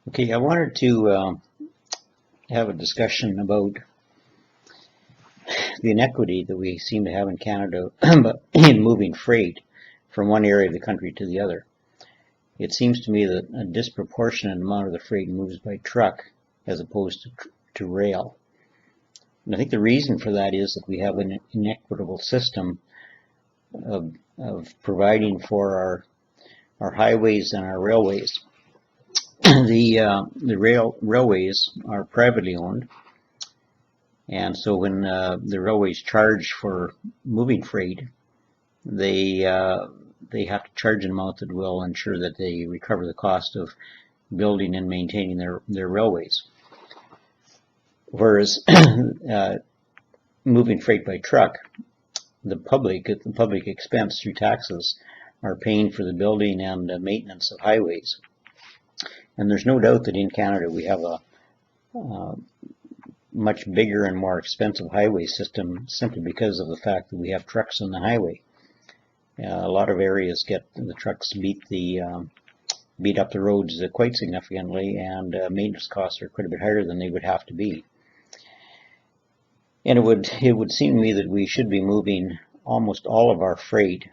Okay, I wanted to have a discussion about the inequity that we seem to have in Canada in moving freight from one area of the country to the other. It seems to me that a disproportionate amount of the freight moves by truck as opposed to rail. And I think the reason for that is that we have an inequitable system of providing for our highways and our railways. The railways are privately owned, and so when the railways charge for moving freight, they have to charge an amount that will ensure that they recover the cost of building and maintaining their railways. Whereas moving freight by truck, the public expense through taxes are paying for the building and maintenance of highways. And there's no doubt that in Canada we have a much bigger and more expensive highway system simply because of the fact that we have trucks on the highway. A lot of areas get the trucks beat up the roads quite significantly, and maintenance costs are quite a bit higher than they would have to be. And it would seem to me that we should be moving almost all of our freight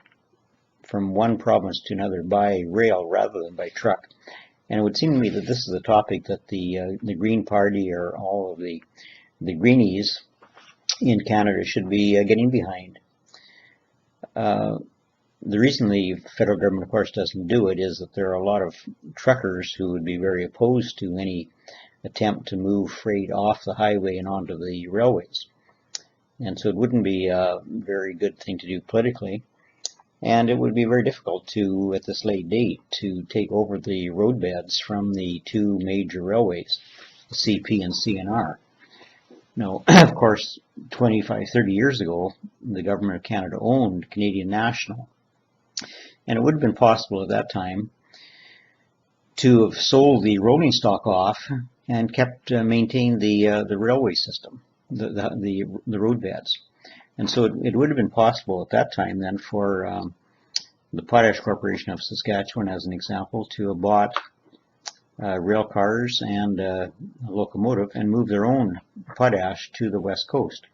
from one province to another by rail rather than by truck. And it would seem to me that this is a topic that the Green Party or all of the Greenies in Canada should be getting behind. The reason the federal government, of course, doesn't do it is that there are a lot of truckers who would be very opposed to any attempt to move freight off the highway and onto the railways. And so it wouldn't be a very good thing to do politically. And it would be very difficult to, at this late date, to take over the roadbeds from the two major railways, the CP and CNR. Now, of course, 25, 30 years ago, the government of Canada owned Canadian National. And it would have been possible at that time to have sold the rolling stock off and kept maintained the railway system, the roadbeds. And so it would have been possible at that time then for the Potash Corporation of Saskatchewan, as an example, to have bought rail cars and a locomotive and move their own potash to the west coast.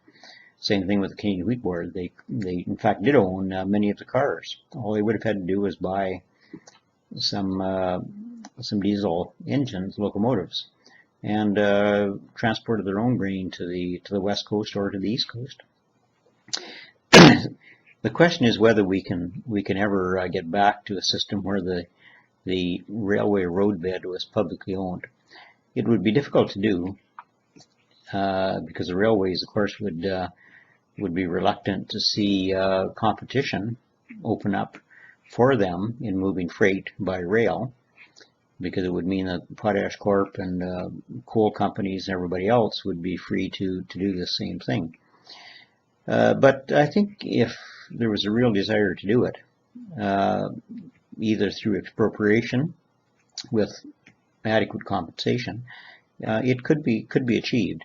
Same thing with the Canadian Wheat Board. They in fact did own many of the cars. All they would have had to do was buy some diesel engines, locomotives, and transported their own grain to the west coast or to the east coast. The question is whether we can ever get back to a system where the railway roadbed was publicly owned. It would be difficult to do because the railways, of course, would be reluctant to see competition open up for them in moving freight by rail, because it would mean that Potash Corp and coal companies and everybody else would be free to do the same thing. But I think if there was a real desire to do it, either through expropriation with adequate compensation, it could be achieved,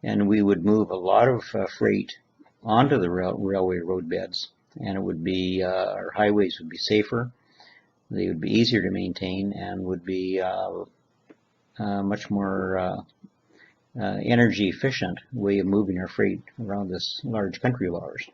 and we would move a lot of freight onto the railway roadbeds, and it would be our highways would be safer, they would be easier to maintain, and would be much more energy efficient way of moving our freight around this large country of ours.